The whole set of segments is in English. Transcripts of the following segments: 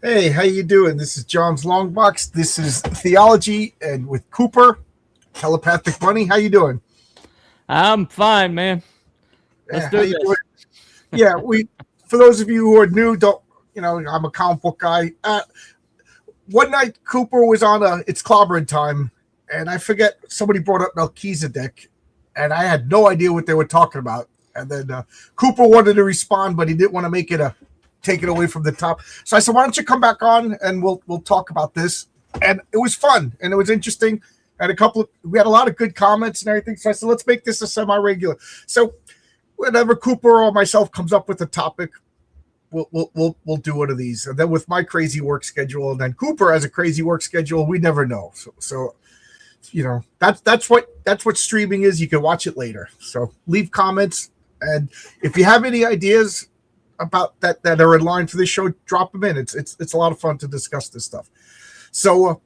Hey, how you doing? This is John's Longbox. This is Theology, and with Cooper, Telepathic Bunny. How you doing? I'm fine, man. Let's do this. Yeah, for those of you who are new, I'm a comic book guy. One night, Cooper was on It's Clobbering Time, and I forget, somebody brought up Melchizedek, and I had no idea what they were talking about. And then Cooper wanted to respond, but he didn't want to take it away from the top. So I said, why don't you come back on and we'll talk about this. And it was fun and it was interesting. And we had a lot of good comments and everything. So I said, let's make this a semi-regular. So whenever Cooper or myself comes up with a topic, we'll do one of these. And then with my crazy work schedule, and then Cooper has a crazy work schedule, we never know. So that's what streaming is. You can watch it later. So leave comments. And if you have any ideas about that are in line for this show, drop them in. It's a lot of fun to discuss this stuff. So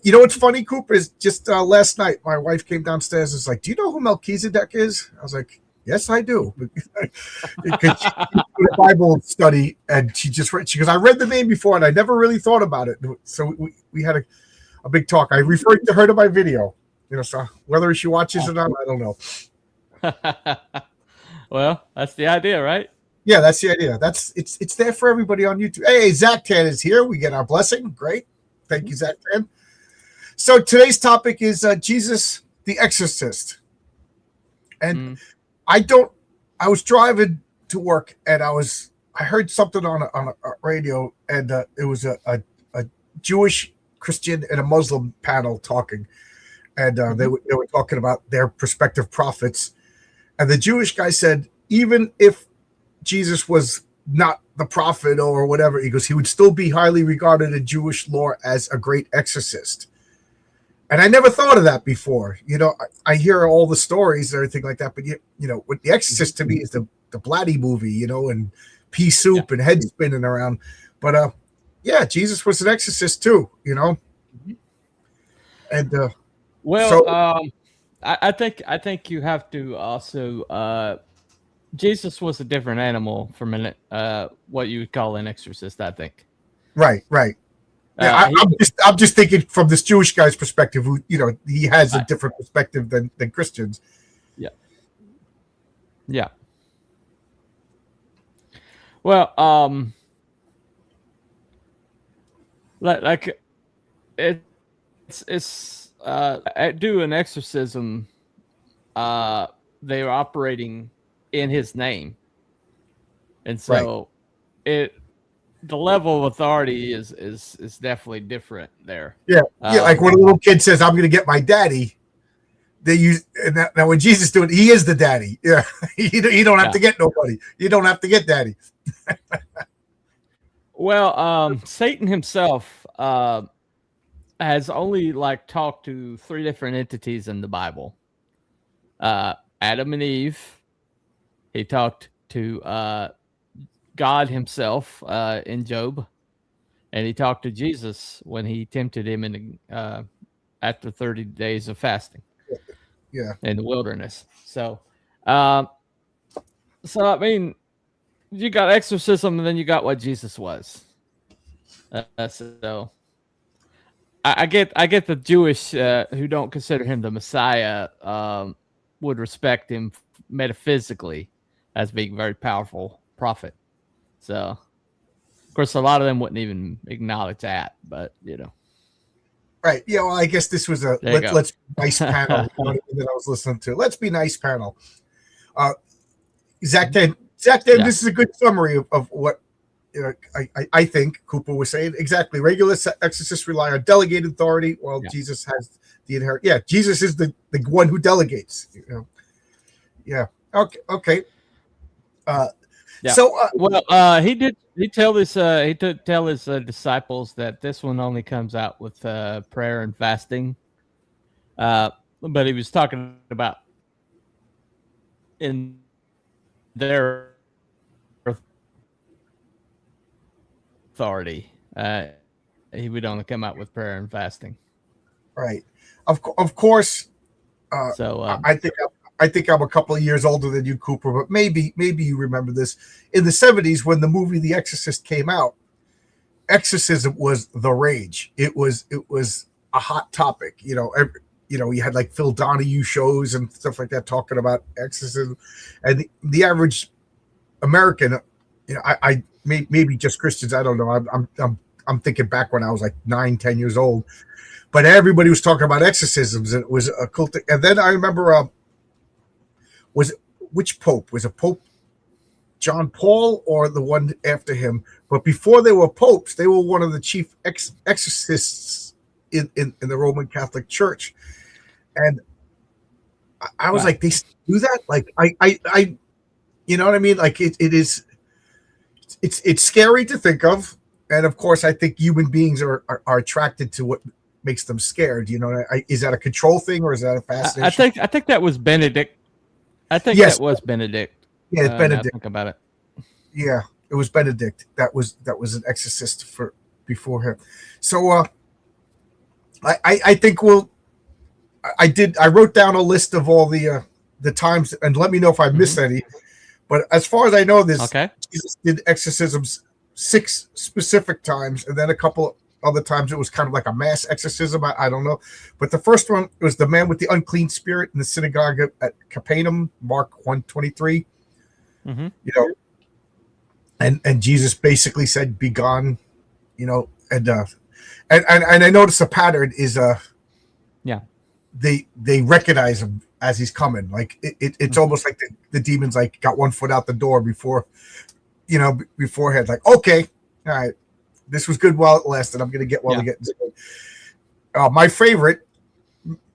you know what's funny, Cooper, is just last night my wife came downstairs and was like, do you know who Melchizedek is? I was like, yes, I do. Because she did a Bible study and she goes, I read the name before and I never really thought about it. So we had a big talk. I referred to her to my video, so whether she watches it or not, I don't know. Well, that's the idea, right? Yeah, that's the idea. It's there for everybody on YouTube. Hey, Zach Tan is here. We get our blessing. Great. Thank you, Zach Tan. So today's topic is Jesus the Exorcist. And I was driving to work and I heard something on a radio, and it was a Jewish, Christian, and a Muslim panel talking. And they were talking about their prospective prophets. And the Jewish guy said, even if Jesus was not the prophet or whatever, he goes, he would still be highly regarded in Jewish lore as a great exorcist. And I never thought of that before. I hear all the stories and everything like that, but what The Exorcist to me is the Blatty movie, and pea soup and head spinning around. But Jesus was an exorcist too, And I think you have to also Jesus was a different animal from what you would call an exorcist, I think. Right. Yeah, I'm just thinking from this Jewish guy's perspective, who he has a different perspective than Christians. Yeah. Well, like it's do an exorcism. They are operating in his name, and so the level of authority is definitely different there. Like when a little kid says, I'm going to get my daddy, they use, and now when Jesus do it, he is the daddy. Yeah. you don't have to get nobody. You don't have to get daddy. Well, Satan himself has only talked to 3 different entities in the Bible. Adam and Eve. He talked to God himself in Job, and he talked to Jesus when he tempted him after 30 days of fasting. In the wilderness. So I mean, you got exorcism, and then you got what Jesus was. So I get the Jewish who don't consider him the Messiah would respect him metaphysically as being a very powerful prophet. So, of course, a lot of them wouldn't even acknowledge that, but Right. Yeah. Well, I guess this was let's be nice panel that I was listening to. Let's be nice panel. Zach, this is a good summary of what I think Cooper was saying exactly. Regular exorcists rely on delegated authority, while Jesus has the inherent. Yeah, Jesus is the one who delegates. Yeah. Okay. So well, he did. He tell this. He tell his disciples that this one only comes out with prayer and fasting. But he was talking about in their authority. He would only come out with prayer and fasting. right. Of course. So I think I'm a couple of years older than you, Cooper, but maybe you remember this. In the 70s, when the movie The Exorcist came out, exorcism was the rage. It was a hot topic. You had like Phil Donahue shows and stuff like that talking about exorcism, and the average American, I maybe just Christians. I don't know. I'm thinking back when I was like 9-10 years old, but everybody was talking about exorcisms, and it was a cult. And then I remember, which Pope? Was it Pope John Paul or the one after him? But before they were popes, they were one of the chief exorcists in the Roman Catholic Church. And I was like, they do that? Like, I you know what I mean? Like it's scary to think of. And of course, I think human beings are attracted to what makes them scared. Is that a control thing or is that a fascination? I think that was Benedict. I think that was Benedict. Yeah, it's Benedict. Think about it. Yeah, it was Benedict. That was an exorcist before him. So I think I wrote down a list of all the times, and let me know if I missed any. But as far as I know, Jesus did exorcisms 6 specific times, and then a couple other times it was kind of like a mass exorcism. I don't know. But the first one was the man with the unclean spirit in the synagogue at Capernaum, Mark 1:23. And Jesus basically said, "Be gone," and I noticed a pattern is they recognize him as he's coming. Like it's almost like the demons like got one foot out the door beforehand. Like, okay, all right, this was good while it lasted. I'm gonna get while we get. My favorite,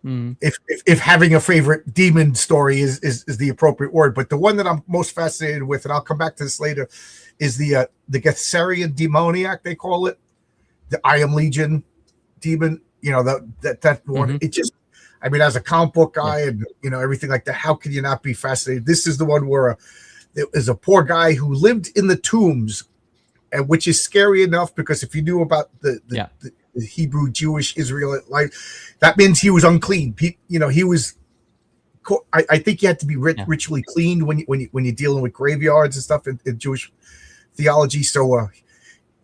if having a favorite demon story is the appropriate word, but the one that I'm most fascinated with, and I'll come back to this later, is the Gethsemane demoniac, they call it, the I Am Legion demon. That one. It just, I mean, as a comic book guy and everything like that, how can you not be fascinated? This is the one where there is a poor guy who lived in the tombs, and which is scary enough because if you knew about the Hebrew Jewish Israelite life, that means he was unclean. He was. I think you had to be ritually cleaned when you're dealing with graveyards and stuff in Jewish theology. So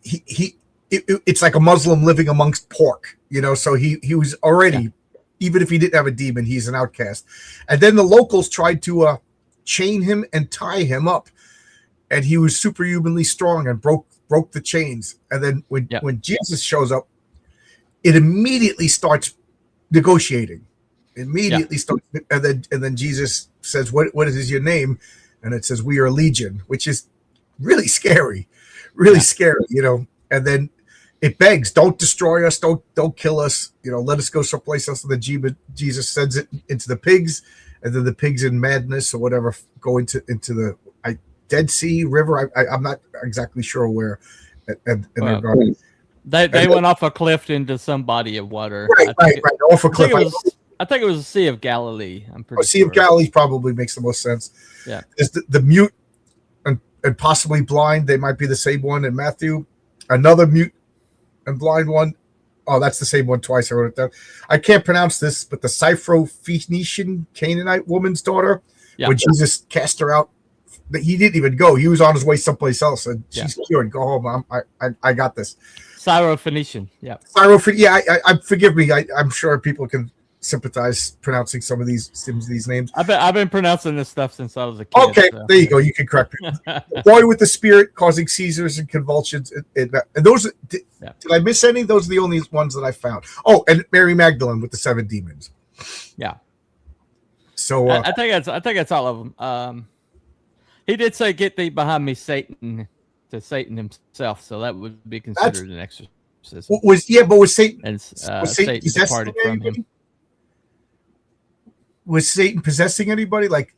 it's like a Muslim living amongst pork. So he was already, even if he didn't have a demon, he's an outcast. And then the locals tried to chain him and tie him up, and he was superhumanly strong and broke the chains. And then when Jesus shows up, it immediately starts negotiating. Starts, and then Jesus says, "What is your name?" And it says, "We are Legion," which is really scary, scary. And then it begs, "Don't destroy us, don't kill us. Let us go someplace else." And then Jesus sends it into the pigs, and then the pigs in madness or whatever go into the Dead Sea River. I'm not exactly sure where. They went off a cliff into some body of water. Right. Off a cliff. I think it was the Sea of Galilee. I'm pretty sure. Sea of Galilee probably makes the most sense. Yeah. Is the mute and possibly blind? They might be the same one in Matthew. Another mute and blind one. Oh, that's the same one twice. I wrote it down. I can't pronounce this, but the Syrophoenician Canaanite woman's daughter, when Jesus cast her out, he didn't even go. He was on his way someplace else, and she's cured. Go home. I got this. Syrophoenician. Yeah. I forgive me. I'm sure people can sympathize pronouncing some of these names. I've been pronouncing this stuff since I was a kid. Okay, so. There you go. You can correct me. The boy with the spirit causing seizures and convulsions. And those, did I miss any? Those are the only ones that I found. Oh, and Mary Magdalene with the 7 demons. Yeah. So I think that's all of them. He did say, "Get thee behind me, Satan," to Satan himself, so that would be That's considered an exorcism. but was Satan And Satan Satan possessing departed from anybody? him. Was Satan possessing anybody? Like,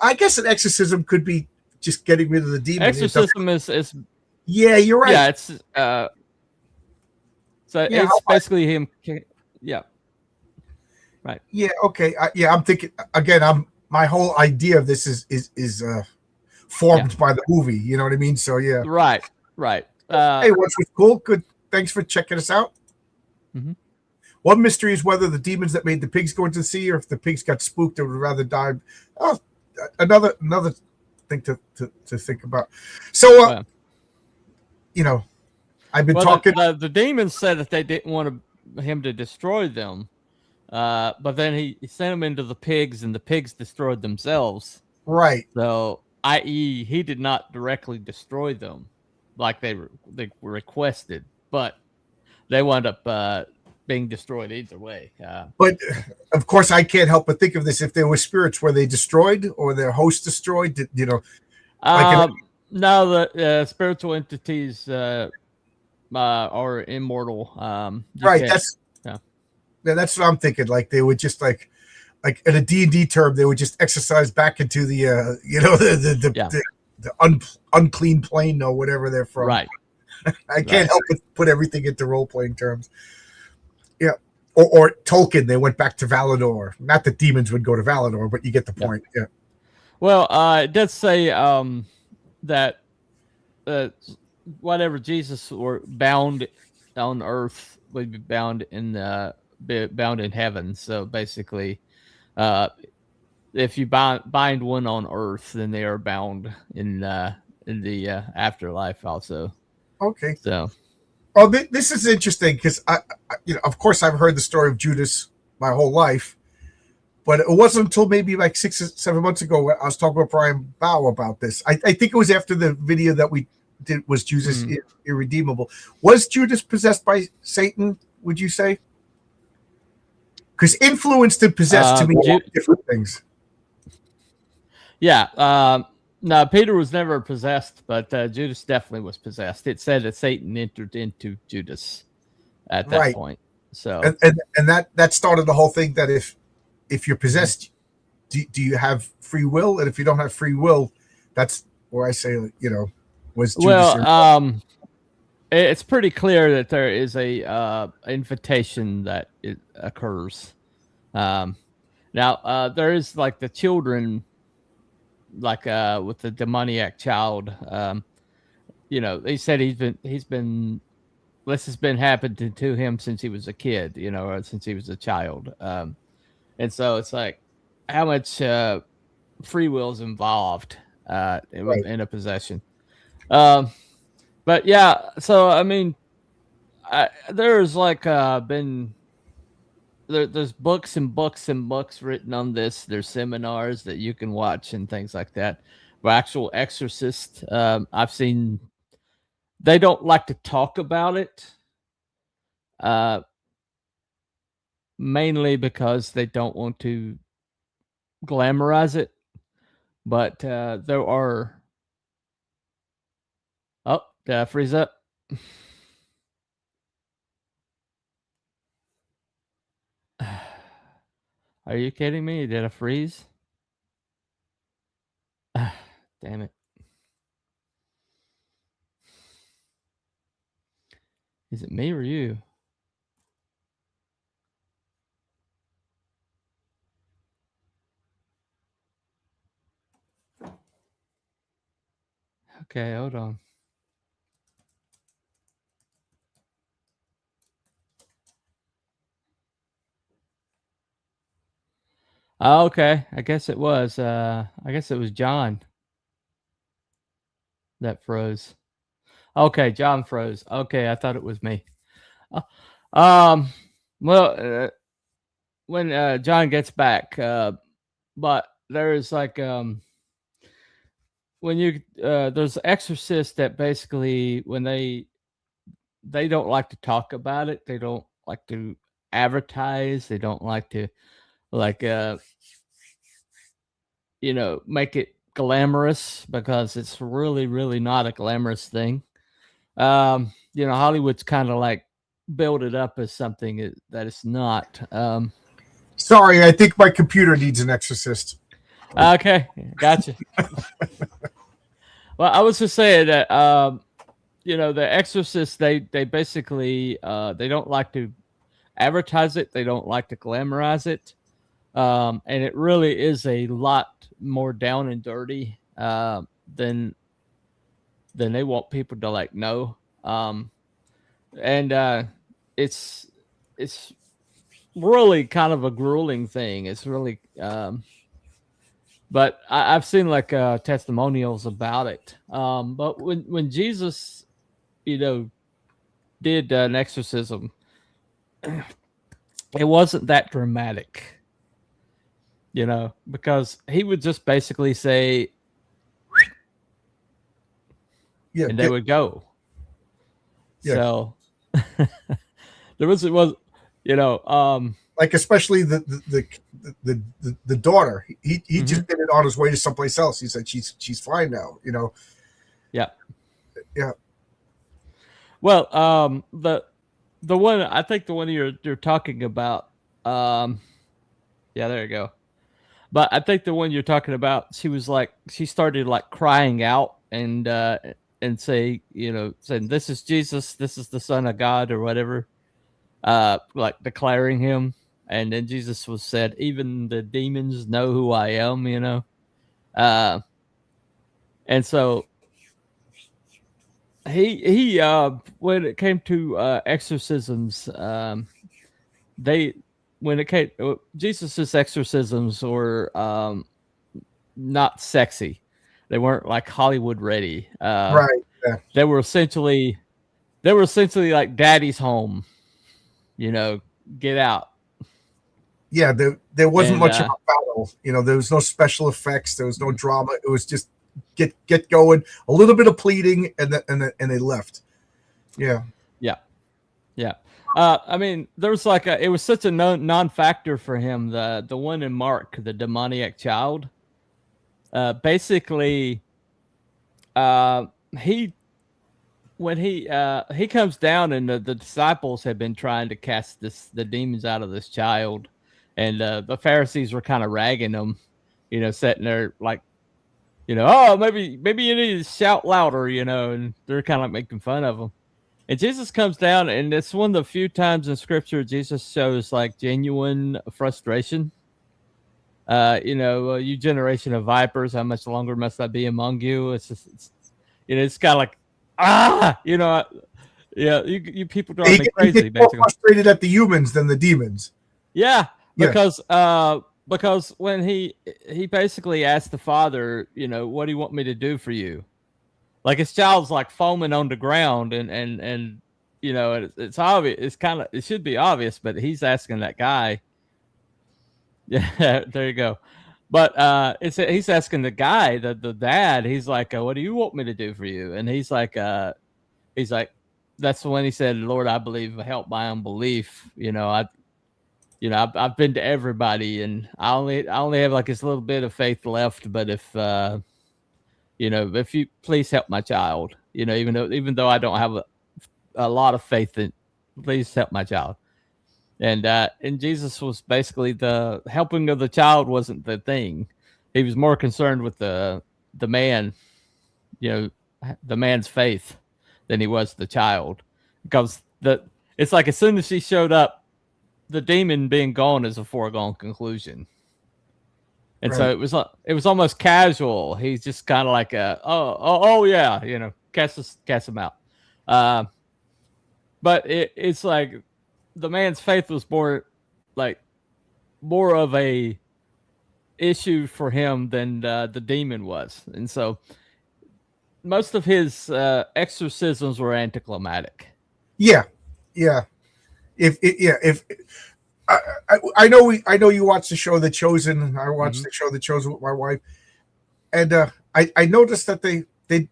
I guess an exorcism could be just getting rid of the demon. Exorcism is yeah, you're right. yeah, it's so Yeah, it's basically him. Yeah, right. yeah, okay. Yeah, I'm thinking again. My whole idea of this is formed by the movie. You know what I mean? So yeah. Right. Hey, which was cool. Good. Thanks for checking us out. Mm-hmm. One mystery is whether the demons that made the pigs go into the sea, or if the pigs got spooked and would rather die. Oh, another thing to think about. So, you know, I've been talking. The demons said that they didn't want him to destroy them, but then he sent them into the pigs, and the pigs destroyed themselves. Right. So, i.e., he did not directly destroy them like they were requested, but they wound up being destroyed either way. But of course, I can't help but think of this: if there were spirits, were they destroyed or their host destroyed? You know, no, the spiritual entities are immortal. Right. That's what I'm thinking. Like they would just like in a D&D term, they would just exercise back into the the unclean plane or whatever they're from. Right. I can't help but put everything into role playing terms. Yeah. Or Tolkien, they went back to Valinor. Not that demons would go to Valinor, but you get the point. Yeah. Well, it does say that whatever Jesus were bound on earth would be bound in heaven. So basically, if you bind one on earth, then they are bound in the afterlife also. Okay. So. Oh, this is interesting because of course, I've heard the story of Judas my whole life, but it wasn't until maybe like 6 or 7 months ago I was talking with Brian Bow about this. I think it was after the video that we did was Judas irredeemable. Was Judas possessed by Satan? Would you say? Because influenced and possessed to me are different things. Yeah. No, Peter was never possessed, but Judas definitely was possessed. It said that Satan entered into Judas at that point. So, and that started the whole thing. That if you're possessed, do you have free will? And if you don't have free will, that's where I say, was Judas. It's pretty clear that there is a invitation that it occurs. Now, there is like the children. Like with the demoniac child, they said this has been happening to him since he was a kid, or since he was a child, and so it's like how much free will is involved in a possession. But yeah, so I mean, there's like been. There's books and books and books written on this. There's seminars that you can watch and things like that. For actual exorcists, I've seen. They don't like to talk about it, mainly because they don't want to glamorize it. But there are. Oh, did I freeze up? Are you kidding me? Did I freeze? Damn it. Is it me or you? Okay, hold on. Oh, okay. I guess it was John that froze. Okay, John froze. Okay, I thought it was me. Well, when John gets back, but there's like when you there's exorcists that basically when they don't like to talk about it, they don't like to advertise, they don't like to like make it glamorous, because it's really, really not a glamorous thing. Hollywood's kind of like build it up as something that it's not. Sorry, I think my computer needs an exorcist. Okay, gotcha. Well, I was just saying that the Exorcist, they basically they don't like to advertise it, they don't like to glamorize it, and it really is a lot more down and dirty than they want people to like know. And it's really kind of a grueling thing. It's really but I've seen like testimonials about it. But when Jesus, did an exorcism, it wasn't that dramatic, because he would just basically say, Yeah, and they would go. Yeah. So there was like especially the daughter. He just did it on his way to someplace else. He said she's fine now. Yeah. Yeah. Well, the one, I think the one you're talking about, yeah, there you go. But I think the one you're talking about, she started like crying out and saying, this is Jesus, this is the Son of God, or whatever, like declaring him. And then Jesus was said, even the demons know who I am, and so he when it came to exorcisms, Jesus's exorcisms were not sexy. They weren't like Hollywood ready. Right. Yeah. They were essentially like daddy's home, get out. Yeah, there wasn't much of a battle. There was no special effects. There was no drama. It was just get going. A little bit of pleading, and they left. Yeah. Yeah. I mean, there was like it was such a non-factor for him. The one in Mark, the demoniac child. Basically, when he comes down, and the disciples have been trying to cast the demons out of this child. And the Pharisees were kind of ragging him, sitting there like, oh, maybe you need to shout louder, and they're kind of like making fun of him. And Jesus comes down, and it's one of the few times in Scripture Jesus shows like genuine frustration. You generation of vipers, how much longer must I be among you? It's just, it's kind of like, yeah, you people drive me crazy. He gets more frustrated at the humans than the demons. Yeah. Because when he basically asked the father, what do you want me to do for you? Like his child's like foaming on the ground, and it's obvious. It should be obvious, but he's asking that guy. Yeah, there you go. But he's asking the guy, the dad. He's like, what do you want me to do for you? And he's like, that's when he said, Lord, I believe, help my unbelief. I've been to everybody, and I only have like this little bit of faith left. But if you please help my child, even though I don't have a lot of faith, in, please help my child. And Jesus was basically, the helping of the child wasn't the thing. He was more concerned with the man, the man's faith, than he was the child, because it's like as soon as she showed up, the demon being gone is a foregone conclusion. And right. So it was almost casual. He's just kind of like oh yeah, cast him out. But it's like the man's faith was more of a issue for him than the demon was. And so most of his exorcisms were anticlimactic. Yeah. I know you watched the show The Chosen. I watched the show The Chosen with my wife, and I noticed that they the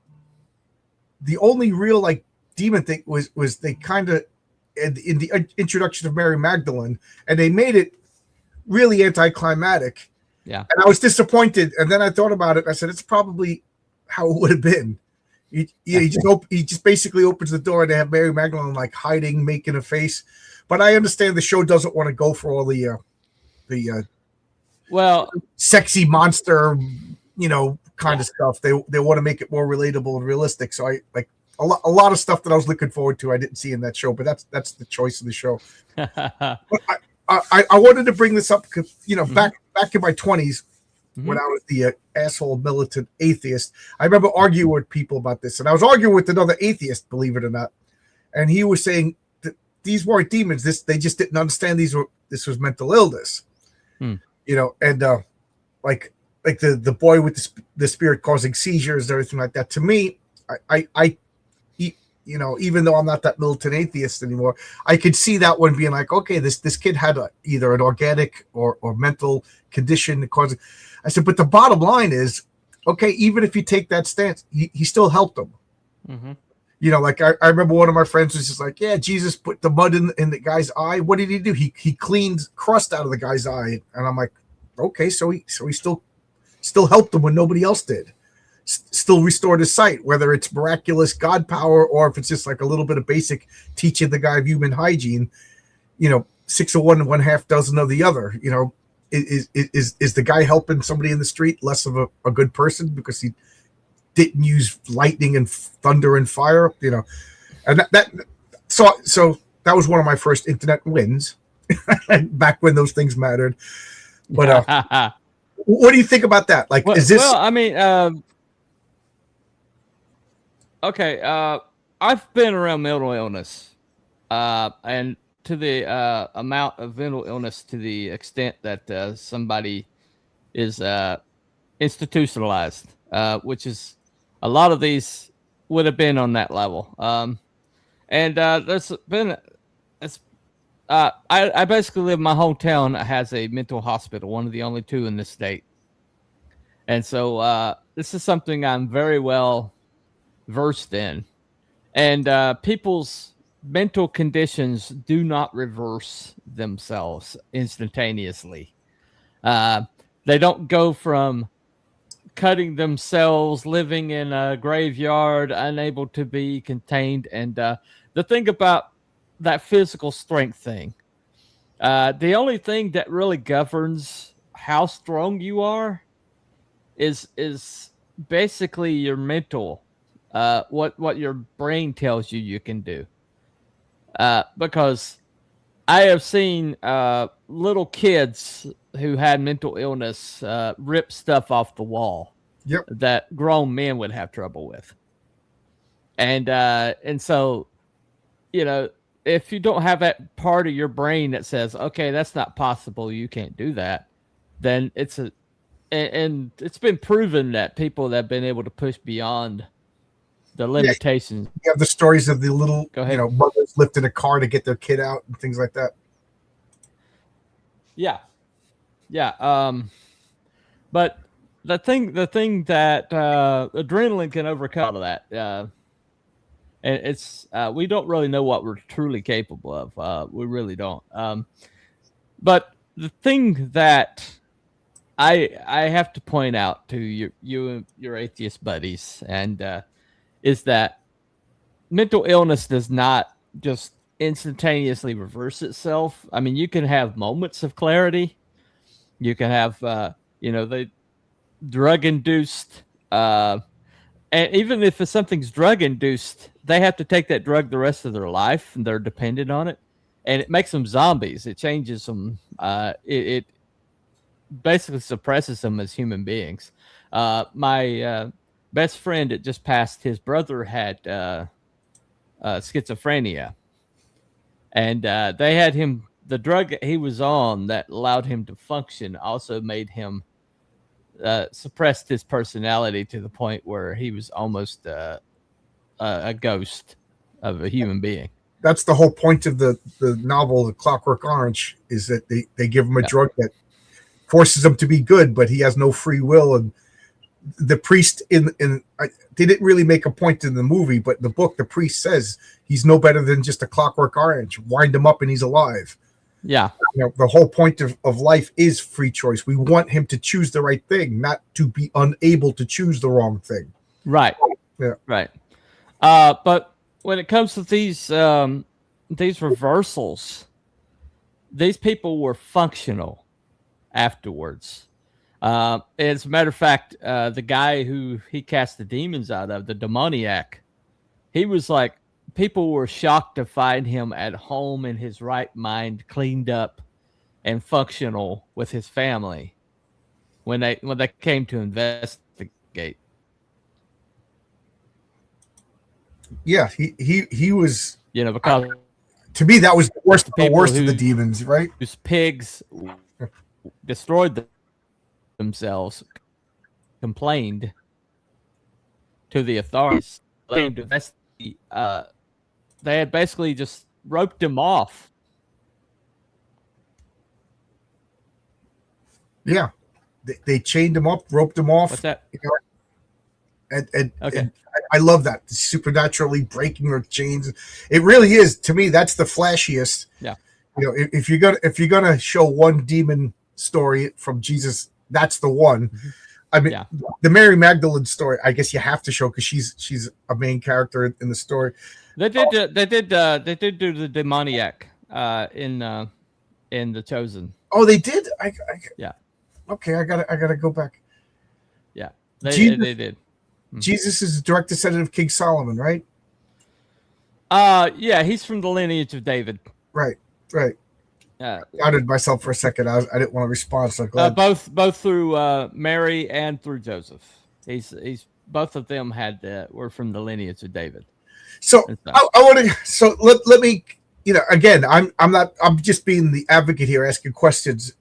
only real like demon thing was they kind of in the introduction of Mary Magdalene, and they made it really anticlimactic. Yeah. And I was disappointed. And then I thought about it. I said, it's probably how it would have been. He just basically opens the door and they have Mary Magdalene like hiding, making a face. But I understand the show doesn't want to go for all the well, sexy monster, kind of stuff. They want to make it more relatable and realistic. So I like a lot of stuff that I was looking forward to. I didn't see in that show, but that's the choice of the show. But I wanted to bring this up because back in my 20s. When I was the asshole militant atheist, I remember arguing with people about this, and I was arguing with another atheist, believe it or not, and he was saying that these weren't demons. They just didn't understand this was mental illness, and like the boy with the spirit causing seizures and everything like that. To me, I even though I'm not that militant atheist anymore, I could see that one being like, okay, this kid had either an organic or mental condition causing. I said, but the bottom line is, okay, even if you take that stance, he still helped them. Like I remember one of my friends was just like, yeah, Jesus put the mud in the guy's eye. What did he do? He cleaned crust out of the guy's eye. And I'm like, okay, so he still helped him when nobody else did. Still restored his sight, whether it's miraculous God power or if it's just like a little bit of basic teaching the guy of human hygiene, 6 of one and 1/2 dozen of the other, Is the guy helping somebody in the street less of a good person because he didn't use lightning and thunder and fire, and so that was one of my first internet wins back when those things mattered. But what do you think about that? Like, is this? Well, I mean, okay, I've been around mental illness, and to the amount of mental illness to the extent that somebody is institutionalized, which is a lot of these would have been on that level. And there's been, I basically live, my hometown has a mental hospital, one of the only 2 in the state. And so this is something I'm very well versed in. And people's mental conditions do not reverse themselves instantaneously. They don't go from cutting themselves, living in a graveyard, unable to be contained. And the thing about that physical strength thing, the only thing that really governs how strong you are is basically your mental, what your brain tells you can do. Because I have seen little kids who had mental illness rip stuff off the wall that grown men would have trouble with. And so, if you don't have that part of your brain that says, okay, that's not possible, you can't do that, then and it's been proven that people that have been able to push beyond the limitations. You have the stories of the little, mothers lifting a car to get their kid out and things like that. Yeah. But the thing that adrenaline can overcome that, and it's we don't really know what we're truly capable of. We really don't. But the thing that I have to point out to you and your atheist buddies, and is that mental illness does not just instantaneously reverse itself. I mean, you can have moments of clarity. You can have, the drug-induced, and even if something's drug-induced, they have to take that drug the rest of their life, and they're dependent on it, and it makes them zombies. It changes them. It basically suppresses them as human beings. My best friend that just passed, his brother had schizophrenia, and they had him, the drug he was on that allowed him to function also made him suppressed his personality to the point where he was almost a ghost of a human being. That's the whole point of the novel, The Clockwork Orange, is that they give him a drug that forces him to be good, but he has no free will. And the priest they didn't really make a point in the movie, but in the book, the priest says he's no better than just a clockwork orange. Wind him up and he's alive. Yeah. The whole point of life is free choice. We want him to choose the right thing, not to be unable to choose the wrong thing. Right. Yeah. Right. But when it comes to these reversals, these people were functional afterwards. As a matter of fact, the guy who he cast the demons out of, the demoniac, he was like, people were shocked to find him at home in his right mind, cleaned up and functional with his family when they came to investigate. Yeah, he was. Because To me, that was the worst of the who, demons, right? whose pigs destroyed themselves complained to the authorities. They had basically just roped him off. Yeah, they chained him up, roped him off. What's that? And Okay. I love that, supernaturally breaking their chains. It really is, to me, that's the flashiest. Yeah. If you're gonna show one demon story from Jesus, that's the one. Mm-hmm. I mean, the Mary Magdalene story, I guess you have to show because she's a main character in the story. They did do the demoniac in The Chosen. Oh, they did. Yeah. Okay, I gotta go back. Yeah, they did. Jesus is a direct descendant of King Solomon, right? Yeah, he's from the lineage of David. Right. I doubted myself for a second. I didn't want to respond. So glad. Both through Mary and through Joseph. He's both of them were from the lineage of David. So I want to. So let me. Again, I'm just being the advocate here, asking questions.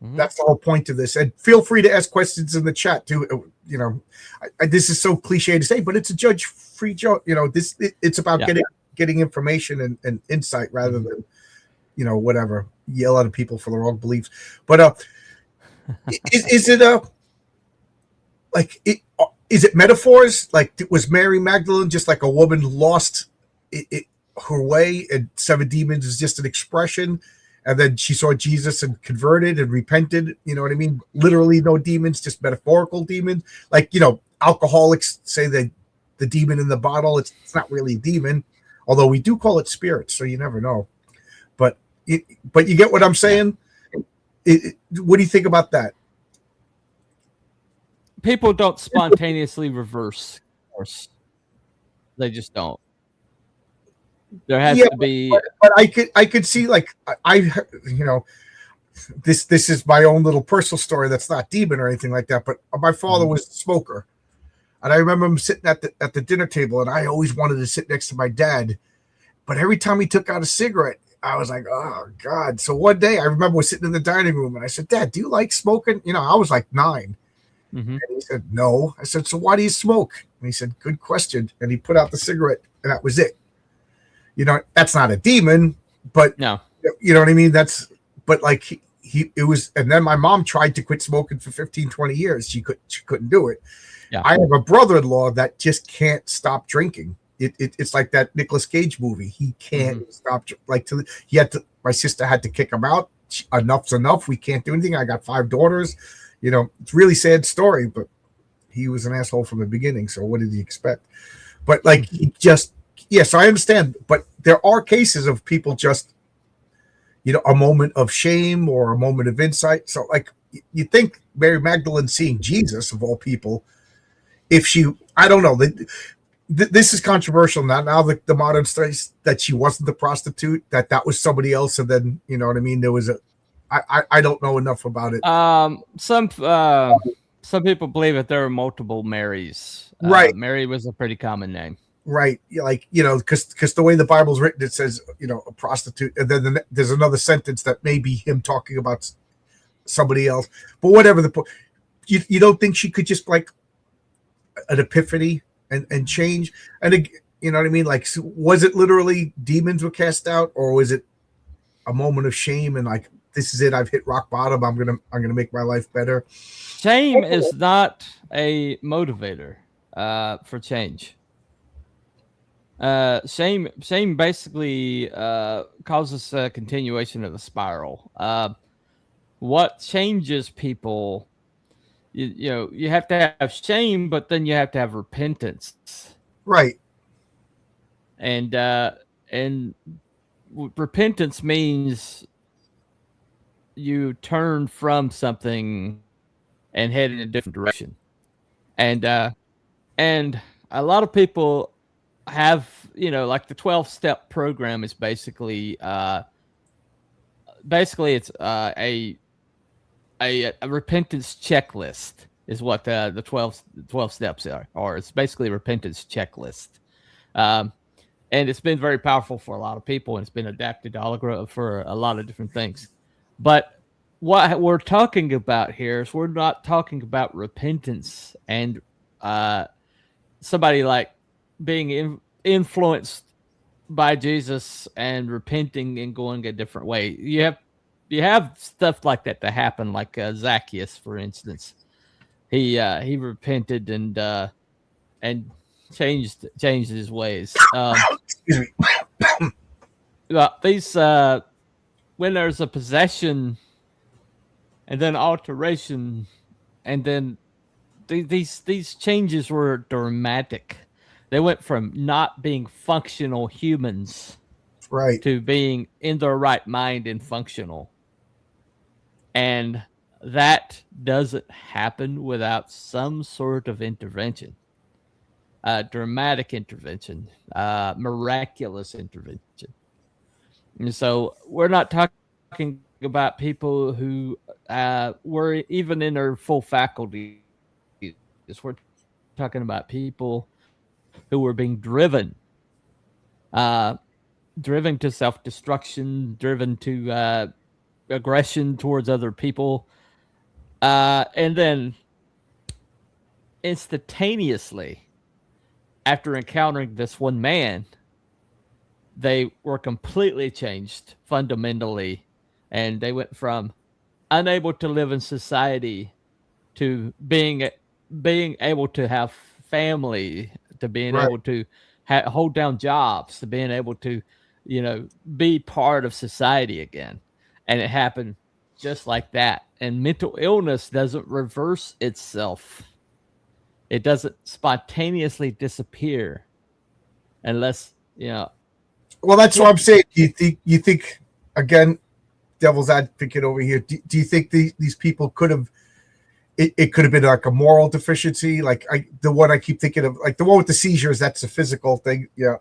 Mm-hmm. That's the whole point of this. And feel free to ask questions in the chat too. This is so cliche to say, but it's a judge-free joke. It's about getting information and insight rather than, whatever, yell at people for the wrong beliefs. But is it metaphors? Like, was Mary Magdalene just like a woman lost her way, and seven demons is just an expression? And then she saw Jesus and converted and repented. You know what I mean? Literally no demons, just metaphorical demons. Like, alcoholics say that the demon in the bottle, it's not really a demon, although we do call it spirits, so you never know. But you get what I'm saying? What do you think about that? People don't spontaneously reverse course. They just don't. There has to be, but I could see, like, this is my own little personal story that's not demon or anything like that. But my father was a smoker, and I remember him sitting at the dinner table, and I always wanted to sit next to my dad, but every time he took out a cigarette, I was like, oh God. So one day I remember was sitting in the dining room, and I said, Dad, do you like smoking? I was like 9. Mm-hmm. And he said, no. I said, so why do you smoke? And he said, good question. And he put out the cigarette, and that was it. That's not a demon, but no, you know what I mean? But like it was, and then my mom tried to quit smoking for 15, 20 years. She couldn't do it. Yeah. I have a brother-in-law that just can't stop drinking. It's like that Nicolas Cage movie. He can't stop. My sister had to kick him out. Enough's enough. We can't do anything. I got 5 daughters. It's a really sad story, but he was an asshole from the beginning. So what did he expect? But like, he just, yes, I understand. But there are cases of people just, a moment of shame or a moment of insight. So like, you think Mary Magdalene seeing Jesus of all people, if she, I don't know, this is controversial now the modern studies that she wasn't the prostitute, that was somebody else. And then, you know what I mean? There was I don't know enough about it. Some people believe that there are multiple Marys. Right. Mary was a pretty common name. Right. Like, because the way the Bible's written, it says, a prostitute. And then there's another sentence that may be him talking about somebody else. But whatever the point, you don't think she could just like an epiphany and change? And you know what I mean? Like, was it literally demons were cast out, or was it a moment of shame and like, this is it, I've hit rock bottom, I'm gonna make my life better? Shame is not a motivator for change. Shame basically causes a continuation of the spiral. What changes people? You have to have shame, but then you have to have repentance, Right. and repentance means you turn from something and head in a different direction, and a lot of people have, like the 12-step program is basically it's a repentance checklist is what the 12 steps are, or it's basically a repentance checklist. um, and it's been very powerful for a lot of people, and it's been adapted for a lot of different things. But what we're talking about here is we're not talking about repentance and uh, somebody like being influenced by Jesus and repenting and going a different way. You have stuff like that to happen, like Zacchaeus, for instance. He repented and changed his ways. Excuse me. These when there's a possession and then alteration, and then these changes were dramatic. They went from not being functional humans Right. to being in their right mind and functional. And that doesn't happen without some sort of intervention, dramatic intervention, miraculous intervention. And so we're not talking about people who were even in their full faculties. We're talking about people who were being uh, driven to self-destruction, driven to aggression towards other people, and then instantaneously, after encountering this one man, they were completely changed fundamentally, and they went from unable to live in society to being able to have family, to being Right. able to hold down jobs, to being able to, be part of society again. And it happened just like that. And mental illness doesn't reverse itself. It doesn't spontaneously disappear unless, Well, that's yeah, what I'm saying. Do you think again, devil's advocate over here? Do you think these people could have? It could have been like a moral deficiency, like the one I keep thinking of, like the one with the seizures. That's a physical thing, yeah.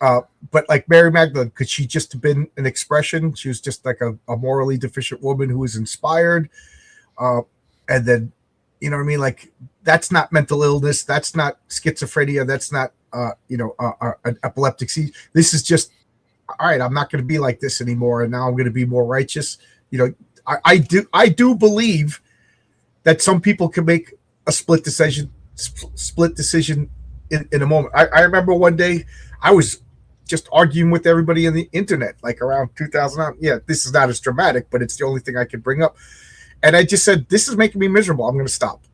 But like Mary Magdalene, could she just have been an expression? She was just like a morally deficient woman who was inspired, uh, and then, you know what I mean? Like, that's not mental illness. That's not schizophrenia. That's not an epileptic seizure. This is just, all right. I'm not going to be like this anymore, and now I'm going to be more righteous. You know, I do believe that some people can make a split decision in a moment. I remember one day I was just arguing with everybody on the internet, like around 2009. Yeah, this is not as dramatic, but it's the only thing I could bring up. And I just said, this is making me miserable. I'm going to stop.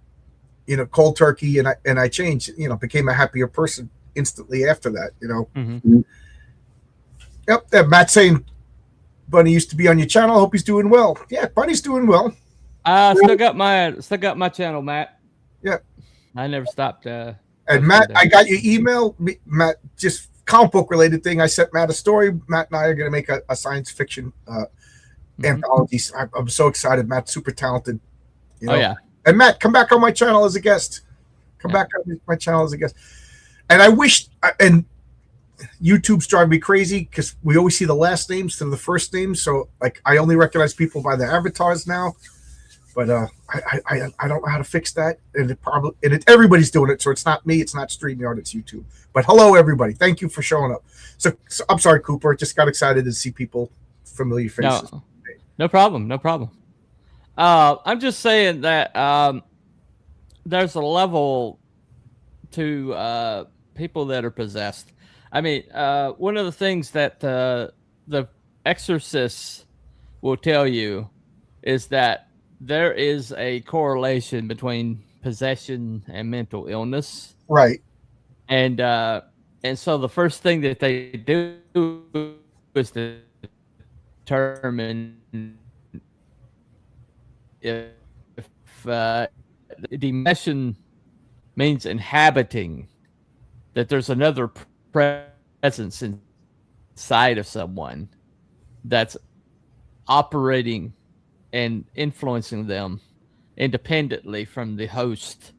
Cold turkey, and I changed. Became a happier person instantly after that. mm-hmm. Yep. Matt saying Bunny used to be on your channel. I hope he's doing well. Yeah, Bunny's doing well. Still got my channel, Matt. Yeah. I never stopped. And Matt, I got your email. Matt, just comic book related thing. I sent Matt a story. Matt and I are going to make a science fiction anthology. I'm so excited. Matt's super talented. Oh yeah. And Matt, come back on my channel as a guest. Come back on my channel as a guest. And I wish, and YouTube's driving me crazy because we always see the last names to the first names. So like, I only recognize people by their avatars now. But I don't know how to fix that, and everybody's doing it. So it's not me, it's not StreamYard, it's YouTube. But hello, everybody! Thank you for showing up. So I'm sorry, Cooper. Just got excited to see people, familiar faces. No problem. I'm just saying that there's a level to people that are possessed. I mean, one of the things that the Exorcist will tell you is that there is a correlation between possession and mental illness. Right. And And so the first thing that they do is determine if demession means inhabiting, that there's another presence inside of someone that's operating and influencing them independently from the host.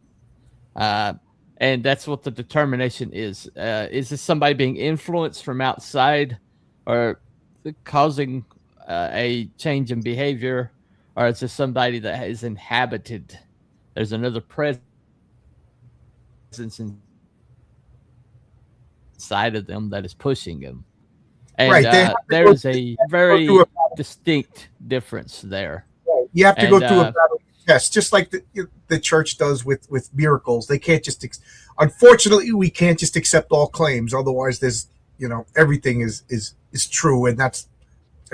Uh, and that's what the determination is. Is this somebody being influenced from outside or causing a change in behavior? Or is this somebody that is inhabited? There's another presence inside of them that is pushing them. And Right. They have to there go, is a go through very a distinct difference there. you have to go And through a battle test, just like the church does with miracles. They can't just, unfortunately, we can't just accept all claims. Otherwise, there's, everything is true, and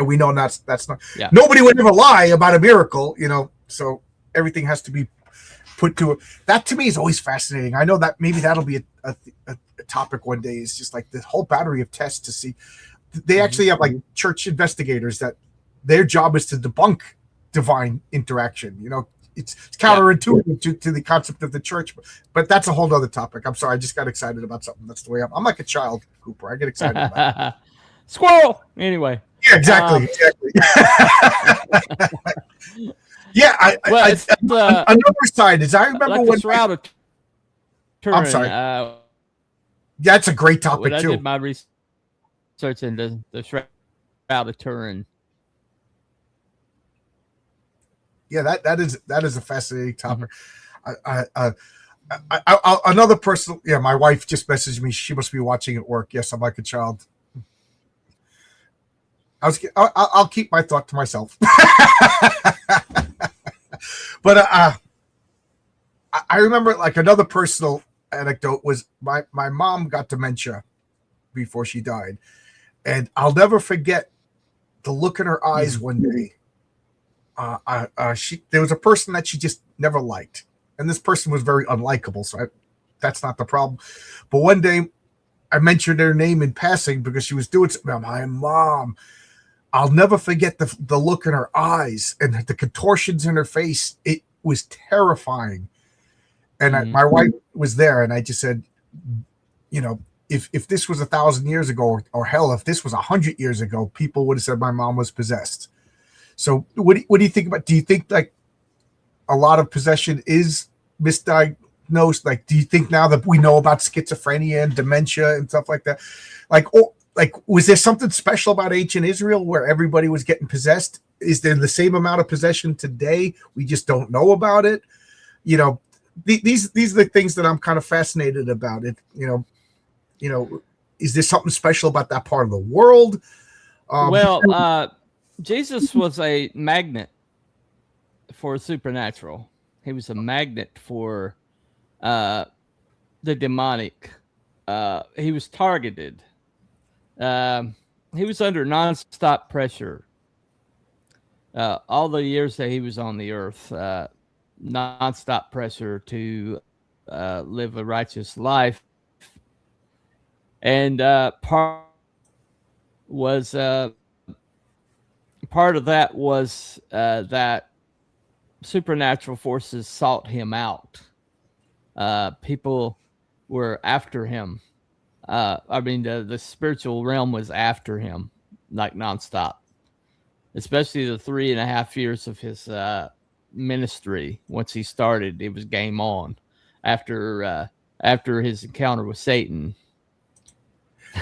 we know that's not. yeah. Nobody would ever lie about a miracle, So everything has to be put to it. That to me is always fascinating. I know that maybe that'll be a topic one day. It's just like the whole battery of tests to see. They actually have like church investigators that their job is to debunk divine interaction. It's counterintuitive to the concept of the church, but that's a whole other topic. I'm sorry, I just got excited about something. That's the way I'm like a child, Cooper. I get excited about it. Squirrel. Anyway. Yeah, exactly. Yeah, another side is I remember like when Shroud of Turin. I'm sorry. That's a great topic when I too. did my research into the Shroud of Turin. Yeah, that is a fascinating topic. Another person. Yeah, my wife just messaged me. She must be watching at work. Yes, I'm like a child. I'll keep my thought to myself. But I remember like another personal anecdote was my mom got dementia before she died, and I'll never forget the look in her eyes one day. There was a person that she just never liked, and this person was very unlikable. So that's not the problem. But one day, I mentioned her name in passing because she was doing something. My mom. I'll never forget the look in her eyes and the contortions in her face. It was terrifying. And my wife was there, and I just said, if this was 1,000 years ago, or hell, if this was 100 years ago, people would have said my mom was possessed. So what do you think about? Do you think like a lot of possession is misdiagnosed? Like, do you think now that we know about schizophrenia and dementia and stuff like that, was there something special about ancient Israel where everybody was getting possessed? Is there the same amount of possession today? We just don't know about it. These are the things that I'm kind of fascinated about it. Is there something special about that part of the world? Jesus was a magnet for supernatural. He was a magnet for the demonic. He was targeted. He was under nonstop pressure all the years that he was on the earth. Nonstop pressure to live a righteous life, and part of that was that supernatural forces sought him out. People were after him. The spiritual realm was after him, like nonstop. Especially the 3.5 years of his ministry. Once he started, it was game on. After his encounter with Satan.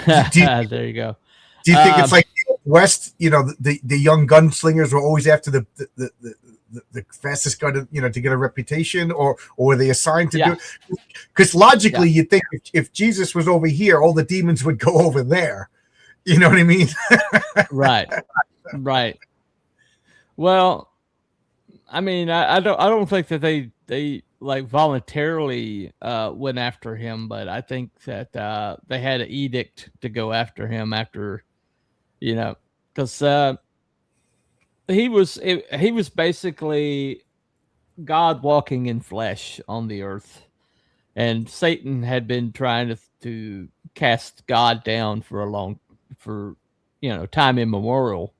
There you go. Do you think it's like West? The young gunslingers were always after the fastest gun, to get a reputation, or were they assigned to do it? Because logically, you'd think if Jesus was over here, all the demons would go over there. You know what I mean? Right. Well, I don't think that they like voluntarily went after him, but I think that they had an edict to go after him after, because he was basically God walking in flesh on the earth. And Satan had been trying to cast God down for time immemorial.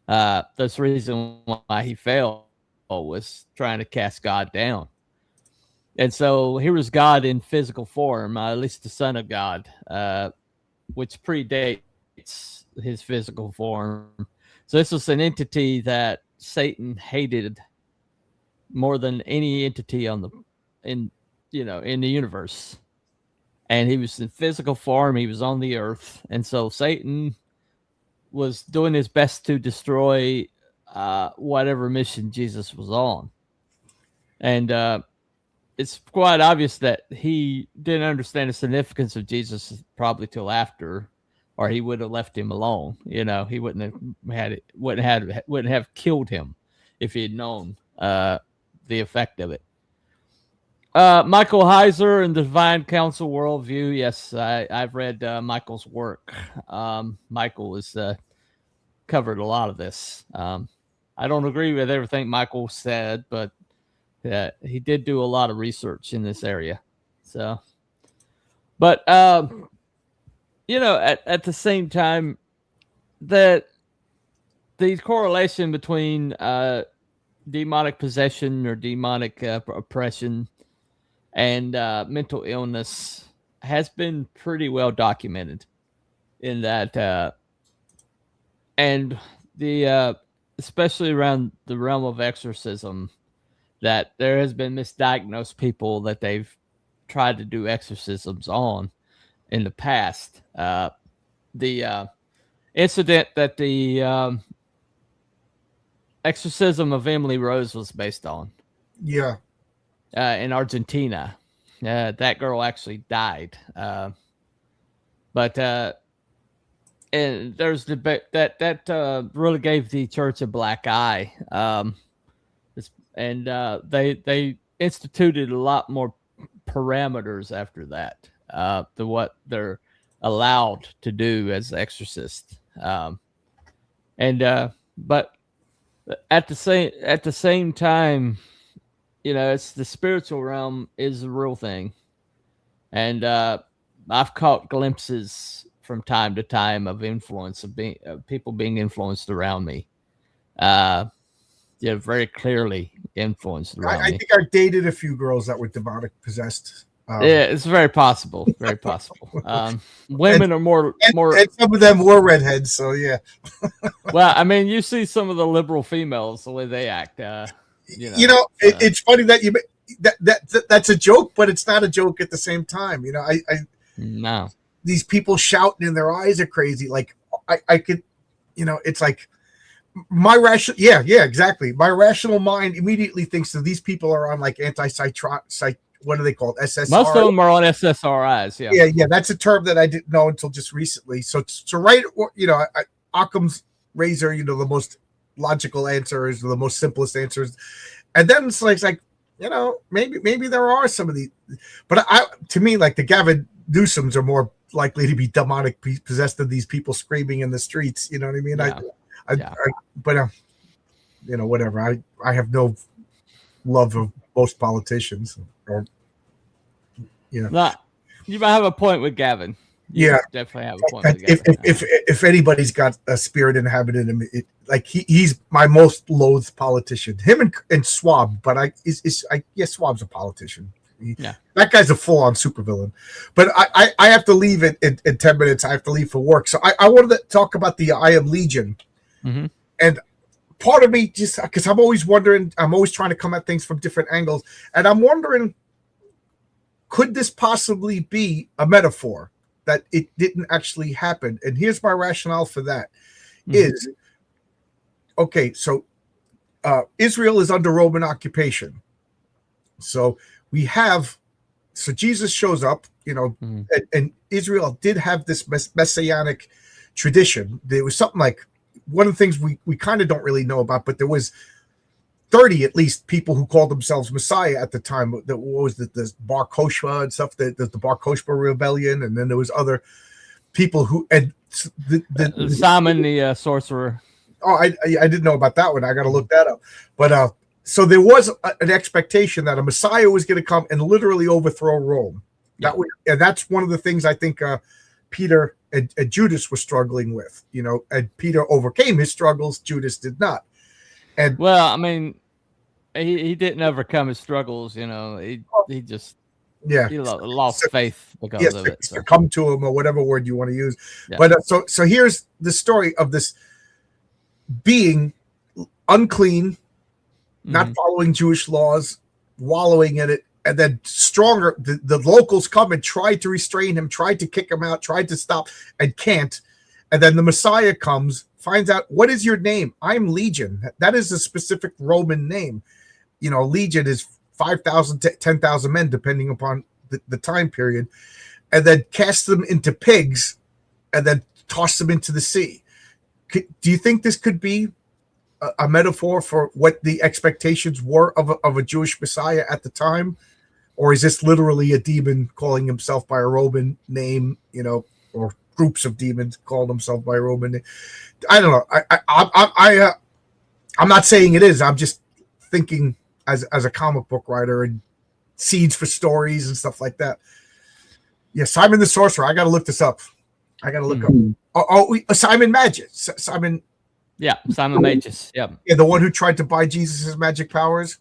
That's the reason why he fell, was trying to cast God down. And so here was God in physical form, at least the Son of God, which predates his physical form. So this was an entity that Satan hated more than any entity in the universe. And he was in physical form. He was on the earth, and so Satan was doing his best to destroy whatever mission Jesus was on. And it's quite obvious that he didn't understand the significance of Jesus probably till after, or he would have left him alone. He wouldn't have killed him if he had known the effect of it. Michael Heiser and the Divine Council Worldview. Yes, I've read Michael's work. Michael has covered a lot of this. I don't agree with everything Michael said, but he did do a lot of research in this area. So, but at the same time, that the correlation between demonic possession or demonic oppression and mental illness has been pretty well documented in that, and the especially around the realm of exorcism, that there has been misdiagnosed people that they've tried to do exorcisms on in the past. The incident that the exorcism of Emily Rose was based on. Yeah. In Argentina. That girl actually died. But and there's debate that really gave the church a black eye. And they instituted a lot more parameters after that to what they're allowed to do as exorcists. But at the same time, it's the spiritual realm is the real thing. And I've caught glimpses from time to time of influence of people being influenced around me. Very clearly influenced around me. I think I dated a few girls that were demonic possessed. Yeah, it's very possible. Very possible. Women are more, and some of them were redheads. So yeah. Well, I mean, you see some of the liberal females, the way they act. It's funny that that's a joke, but it's not a joke at the same time. No. These people shouting and their eyes are crazy. Like I could, it's like my rational. Yeah, exactly. My rational mind immediately thinks that these people are on like what are they called? SSRI. Most of them are on SSRIs. Yeah. Yeah. That's a term that I didn't know until just recently. So right, Occam's razor, the most logical answer is the most simplest answers, and then it's like maybe there are some of these, but to me, like the Gavin Newsoms are more likely to be demonic possessed than these people screaming in the streets. You know what I mean? Yeah. Whatever. I have no love of most politicians, or Nah, you might have a point with Gavin. You definitely have a point with Gavin. If anybody's got a spirit inhabited in him, he's my most loathed politician. Him and Schwab, but Schwab's a politician. That guy's a full-on supervillain. But I have to leave in 10 minutes. I have to leave for work. So I wanted to talk about the I Am Legion. Mm-hmm. And part of me, just because I'm always wondering, I'm always trying to come at things from different angles. And I'm wondering, could this possibly be a metaphor that it didn't actually happen? And here's my rationale for that. Is, okay, so Israel is under Roman occupation. So Jesus shows up, and Israel did have this messianic tradition. There was something like, one of the things we kind of don't really know about, but there was 30 at least people who called themselves Messiah at the time. What was the Bar Kokhba and stuff, the Bar Kokhba rebellion, and then there was other people who, and Simon the sorcerer. Oh, I didn't know about that one. I got to look that up. But So there was an expectation that a Messiah was going to come and literally overthrow Rome. Yeah. And that's one of the things I think Peter and Judas were struggling with. And Peter overcame his struggles. Judas did not. And well, I mean, he didn't overcome his struggles. He just he lost faith because of it. So. Succumb to him, or whatever word you want to use. Yeah. But so here's the story of this being unclean, not following Jewish laws, wallowing in it, and then stronger. The locals come and try to restrain him, try to kick him out, try to stop, and can't. And then the Messiah comes, finds out, what is your name? I'm Legion. That is a specific Roman name. Legion is 5,000 to 10,000 men, depending upon the time period, and then cast them into pigs, and then toss them into the sea. Do you think this could be a metaphor for what the expectations were of a Jewish Messiah at the time? Or is this literally a demon calling himself by a Roman name, or groups of demons calling themselves by a Roman name? I don't know. I'm not saying it is. I'm just thinking as a comic book writer and seeds for stories and stuff like that. Yeah, Simon the Sorcerer. I got to look this up. I got to look up. Simon Magus. Simon. Yeah, Simon Magus. Yeah. Yeah, the one who tried to buy Jesus' magic powers.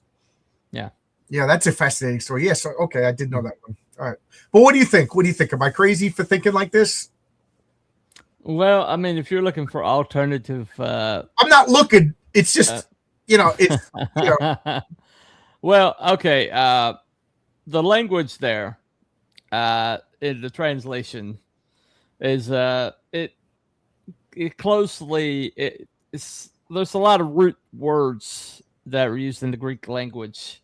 Yeah. Yeah, that's a fascinating story. Yes, okay, I did know that one. All right. But what do you think? Am I crazy for thinking like this? Well, I mean, if you're looking for alternative... I'm not looking. It's just, it's... Well, okay. The language there in the translation is there's a lot of root words that are used in the Greek language,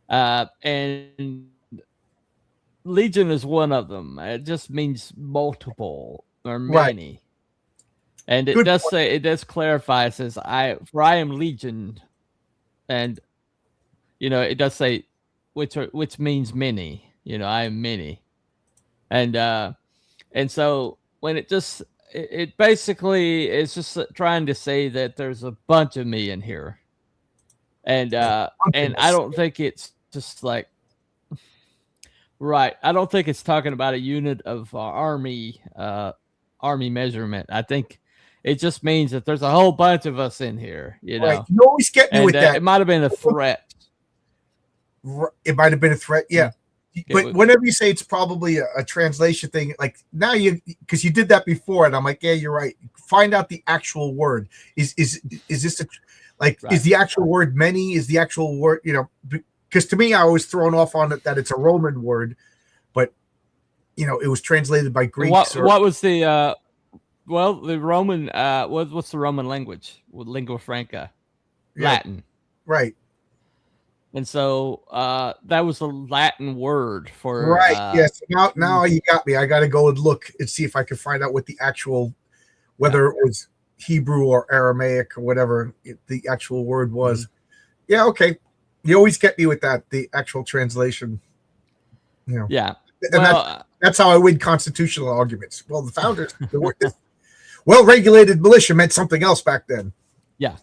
and legion is one of them. It just means multiple or many. Right. And it does clarify. It says, I am legion, and it does say which means many. I am many, and so when it basically is just trying to say that there's a bunch of me in here, and I don't think it's just like right. I don't think it's talking about a unit of army measurement. I think it just means that there's a whole bunch of us in here. Right. You always get me with that. It might have been a threat. It might have been a threat. Yeah. But whenever you say it's probably a translation thing, like now because you did that before, and I'm like, yeah, you're right. Find out the actual word. Is this right. Is the actual word many? Is the actual word, because to me, I was thrown off on it that it's a Roman word, but it was translated by Greeks. What was the the Roman? What's the Roman language? Lingua franca, yeah. Latin, right? And so that was a Latin word for right. Yes. Now you got me. I got to go and look and see if I can find out what the actual, whether it was Hebrew or Aramaic or whatever the actual word was. Yeah. Okay. You always get me with that. The actual translation. Yeah. And that's how I win constitutional arguments. Well, the founders, well-regulated militia meant something else back then. Yeah.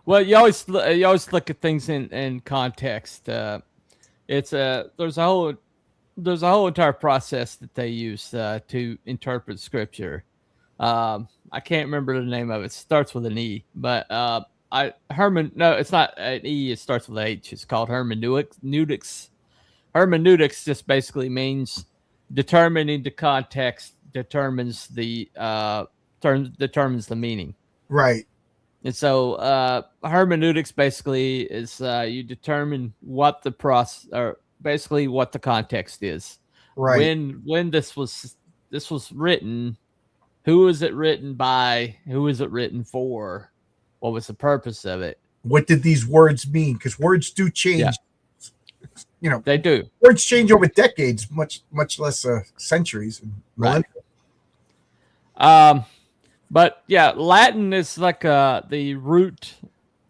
Well, you always look at things in context. There's a whole entire process that they use to interpret scripture. I can't remember the name of it. It starts with an E, but no, it's not an E. It starts with an H. It's called hermeneutics. Hermeneutics just basically means determining the context determines the meaning. Right. And so hermeneutics basically is you determine what the what the context is. Right. When this was written, who was it written by? Who was it written for? What was the purpose of it? What did these words mean? Because words do change. Yeah. They do. Words change over decades, much less centuries and millennia. Right. But yeah, Latin is like the root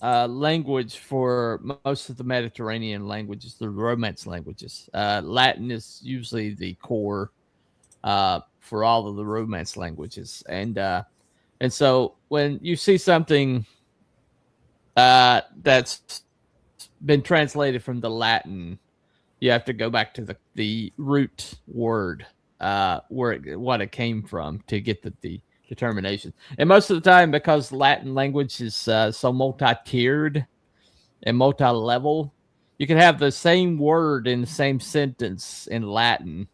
language for most of the Mediterranean languages, the Romance languages. Latin is usually the core for all of the Romance languages, and so when you see something that's been translated from the Latin, you have to go back to the root word, what it came from to get the determination. And most of the time, because Latin language is so multi-tiered and multi-level, you can have the same word in the same sentence in Latin,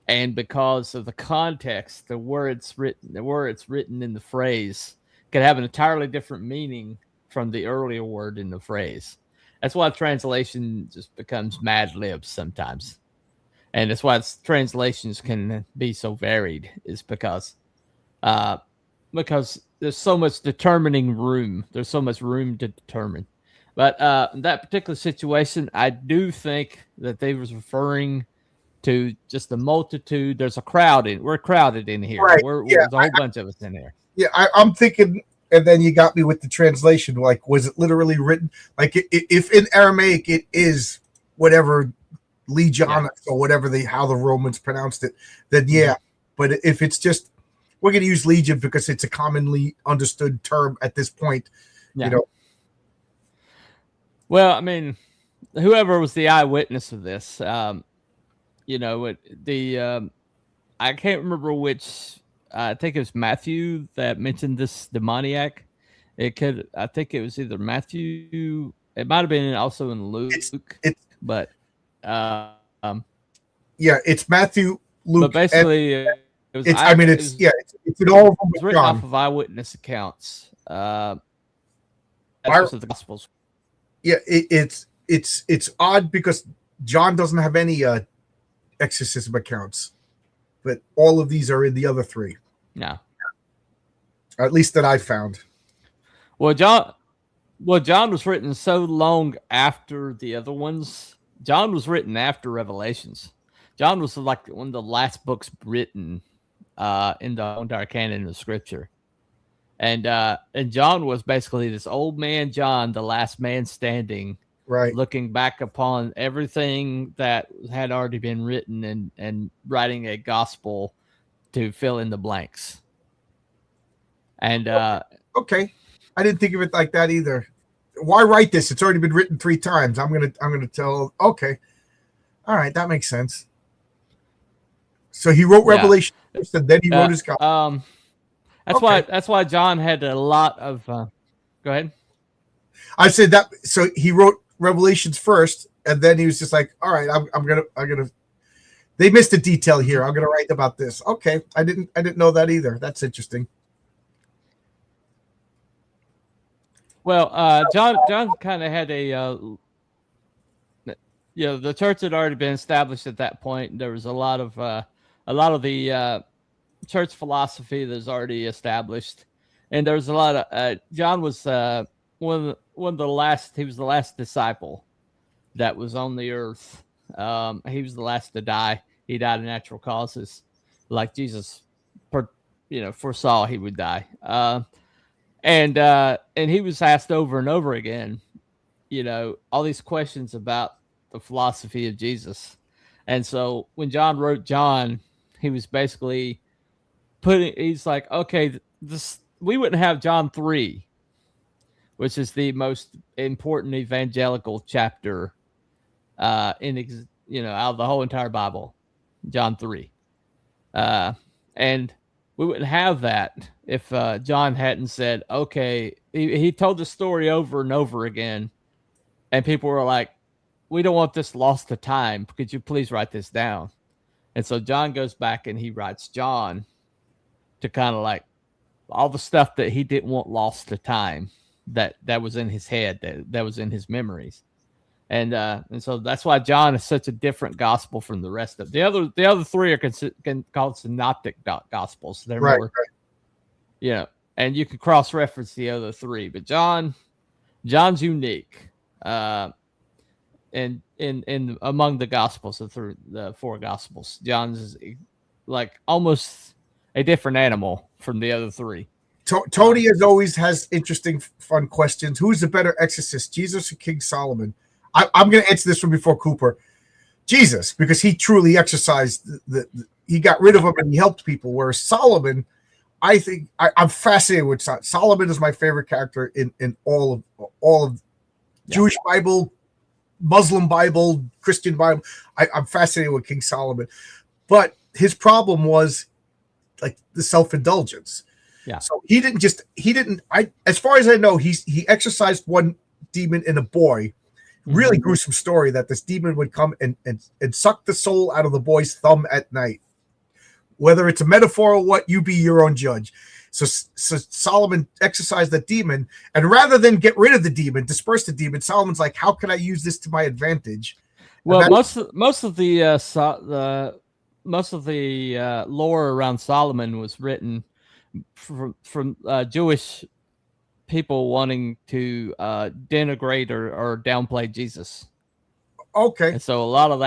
and because of the context, the word it's written in the phrase can have an entirely different meaning from the earlier word in the phrase. That's why translation just becomes mad libs sometimes. And that's why translations can be so varied, is because there's so much determining room. There's so much room to determine. But in that particular situation, I do think that they was referring to just the multitude. There's a crowd we're crowded in here. Right. There's a whole bunch of us in here. Yeah, I'm thinking, and then you got me with the translation. Like, was it literally written? Like, if in Aramaic it is whatever Legionis or whatever how the Romans pronounced it, then yeah. But if it's just, we're going to use Legion because it's a commonly understood term at this point, you know. Well, I mean, whoever was the eyewitness of this, you know, I can't remember which. I think it was Matthew that mentioned this demoniac. I think it was either Matthew. It might have been also in Luke. But it's Matthew, Luke. But basically, it's in all of them. It's written off of eyewitness accounts. Of the Gospels. Yeah, it's odd because John doesn't have any exorcism accounts, but all of these are in the other three. No, at least that I found. Well, John was written so long after the other ones. John was written after Revelations. John was like one of the last books written in the entire canon of Scripture. And John was basically this old man John, the last man standing, right, looking back upon everything that had already been written and writing a gospel to fill in the blanks. And okay, I didn't think of it like that either. Why write this? It's already been written 3 times. I'm gonna tell. Okay, all right, that makes sense. So he wrote Revelation first, and then he wrote his gospel. That's why John had a lot of. Go ahead. I said that. So he wrote Revelations first, and then he was just like, "All right, I'm gonna." They missed a detail here. I'm gonna write about this. Okay, I didn't know that either. That's interesting. Well, John kind of had the church had already been established at that point. There was a lot of the church philosophy that's already established, and there was a lot of John was one of the last. He was the last disciple that was on the earth. He was the last to die. He died of natural causes, like Jesus, foresaw he would die. And he was asked over and over again, all these questions about the philosophy of Jesus. And so when John wrote John, he was basically he's like, okay, we wouldn't have John 3, which is the most important evangelical chapter out of the whole entire Bible, John 3. And we wouldn't have that if John hadn't said, okay, he told the story over and over again, and people were like, we don't want this lost to time. Could you please write this down? And so John goes back and he writes John to kind of like all the stuff that he didn't want lost to time that was in his head, that was in his memories. And so that's why John is such a different gospel from the rest of the other 3 are called synoptic gospels. They're more, and you can cross-reference the other 3, but John's unique. And in among the gospels, through the 4 gospels, John's is like almost a different animal from the other 3. Tony, as always, has interesting, fun questions. Who's the better exorcist, Jesus or King Solomon? I'm going to answer this one before Cooper. Jesus, because he truly exercised he got rid of them and he helped people. Whereas Solomon, I think I'm fascinated with Solomon. Solomon is my favorite character in all of Jewish Bible, Muslim Bible, Christian Bible. I'm fascinated with King Solomon, but his problem was like the self-indulgence. Yeah. So he didn't. As far as I know, he exorcised one demon in a boy. Really gruesome story that this demon would come and suck the soul out of the boy's thumb at night. Whether it's a metaphor or what, you be your own judge. So Solomon exorcised the demon, and rather than get rid of the demon, disperse the demon, Solomon's like, how can I use this to my advantage? Well, most of the lore around Solomon was written from Jewish people wanting to denigrate or downplay Jesus. Okay. And so a lot of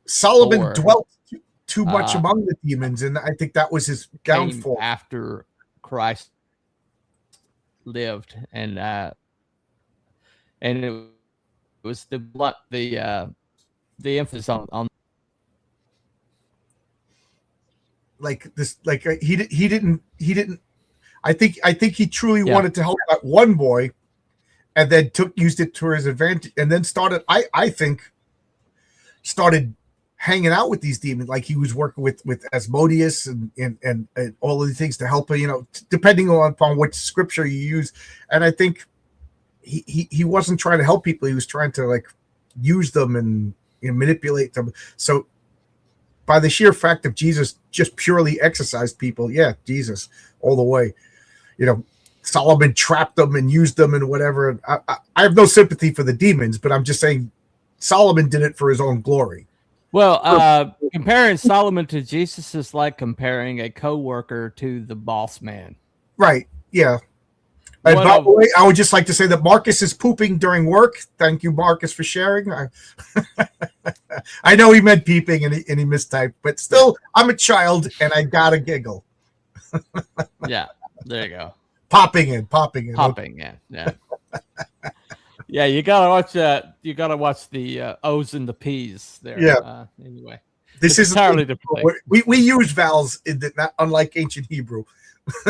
Solomon dwelt too much among the demons, and I think that was his downfall. After Christ lived, and it was the emphasis on like this, like he didn't. I think he truly wanted to help that one boy, and then used it to his advantage, and then started hanging out with these demons. Like he was working with Asmodeus and all of these things to help him, depending upon which scripture you use. And I think he wasn't trying to help people. He was trying to like use them and manipulate them. So by the sheer fact of Jesus just purely exorcised people, Jesus all the way. Solomon trapped them and used them and whatever. I have no sympathy for the demons, but I'm just saying Solomon did it for his own glory. Well, comparing Solomon to Jesus is like comparing a co-worker to the boss man. Right, yeah. And by the way, I would just like to say that Marcus is pooping during work. Thank you, Marcus, for sharing. I know he meant peeping and he mistyped, but still, I'm a child and I gotta giggle. Yeah, there you go. Popping in. Yeah. Yeah, you gotta watch the O's and the P's there. Yeah. Anyway, this is entirely different. We use vowels not unlike ancient Hebrew.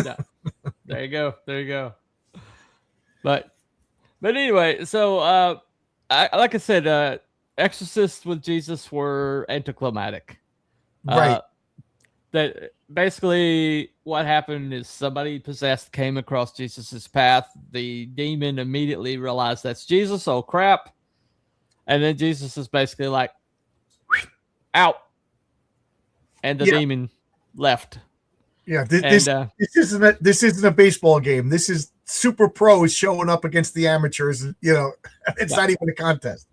Yeah. There you go. But anyway, so like I said, exorcists with Jesus were anticlimactic. Right. That basically what happened is somebody possessed came across Jesus's path. The demon immediately realized that's Jesus. Oh crap! And then Jesus is basically like, out, and the demon left. Yeah, this isn't a baseball game. This is super pros showing up against the amateurs. It's not even a contest.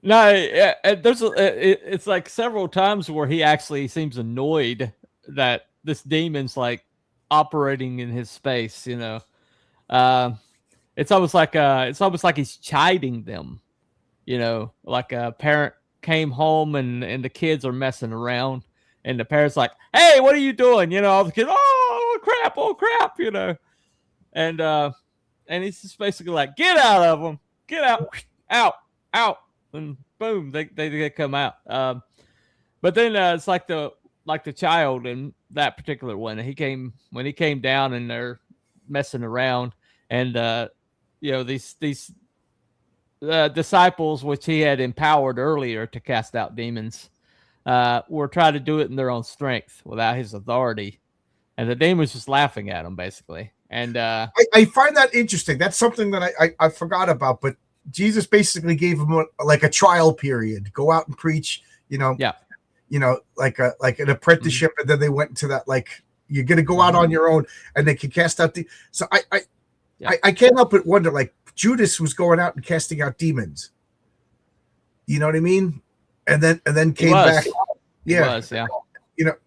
No, it's like several times where he actually seems annoyed that this demon's like operating in his space. It's almost like he's chiding them. Like a parent came home and the kids are messing around, and the parent's like, "Hey, what are you doing?" All the kids, oh crap, and he's just basically like, "Get out of them, get out." And boom, they come out. But then it's like the child in that particular one. When he came down and they're messing around, and these disciples, which he had empowered earlier to cast out demons, were trying to do it in their own strength without his authority, and the demons just laughing at him basically. And I find that interesting. That's something that I forgot about, but Jesus basically gave him like a trial period. Go out and preach, like an apprenticeship, and then they went into that, like, you're gonna go out on your own, and they can cast out so I can't help but wonder, like, Judas was going out and casting out demons. You know what I mean? And then came back. Yeah. Was, yeah.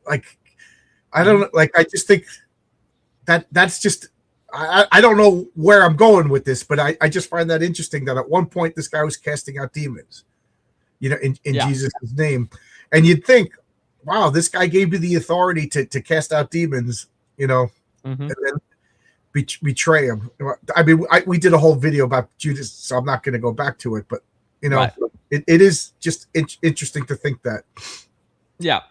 Like, I don't know, like, I just think that's just, I don't know where I'm going with this, but I just find that interesting that at one point this guy was casting out demons, in Jesus' name. And you'd think, wow, this guy gave you the authority to cast out demons, and then betray him. I mean, we did a whole video about Judas, so I'm not going to go back to it, but, it is just interesting to think that. Yeah.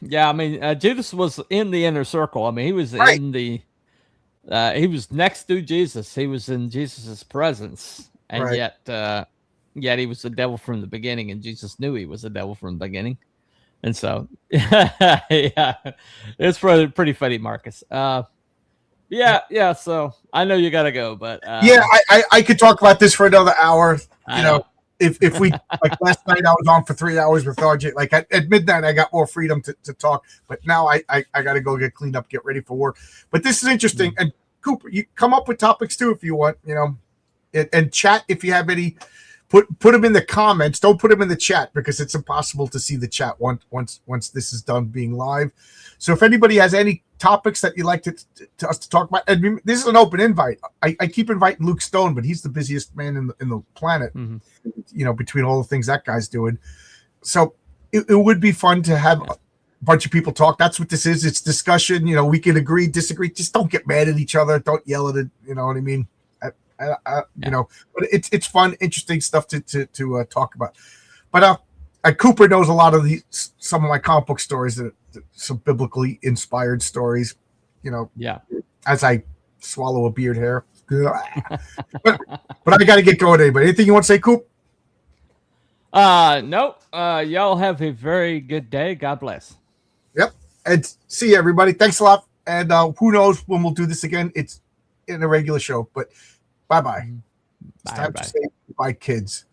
Yeah, I mean, Judas was in the inner circle. I mean, he was Right. in the he was next to Jesus. He was in Jesus's presence, and Right. yet he was the devil from the beginning, and Jesus knew he was the devil from the beginning. And so, yeah, it's pretty funny, Marcus. Yeah. So I know you gotta go, but Yeah, I could talk about this for another hour. I know. If we like last night, I was on for 3 hours with RJ. Like at midnight, I got more freedom to talk. But now I got to go get cleaned up, get ready for work. But this is interesting. Mm-hmm. And Cooper, you come up with topics too if you want. And chat if you have any. Put them in the comments. Don't put them in the chat because it's impossible to see the chat once this is done being live. So if anybody has any topics that you'd like to us to talk about, and this is an open invite. I keep inviting Luke Stone, but he's the busiest man in the planet. Mm-hmm. Between all the things that guy's doing. So it would be fun to have a bunch of people talk. That's what this is. It's discussion. We can agree, disagree. Just don't get mad at each other. Don't yell at it. You know what I mean? But it's fun, interesting stuff to talk about. But Cooper knows a lot of some of my comic book stories, that some biblically inspired stories. Yeah. As I swallow a beard hair. but I got to get going. Anybody? Anything you want to say, Coop? No. Y'all have a very good day. God bless. Yep. And see you, everybody. Thanks a lot. And who knows when we'll do this again? It's in a regular show. But bye-bye. It's time to say goodbye, kids.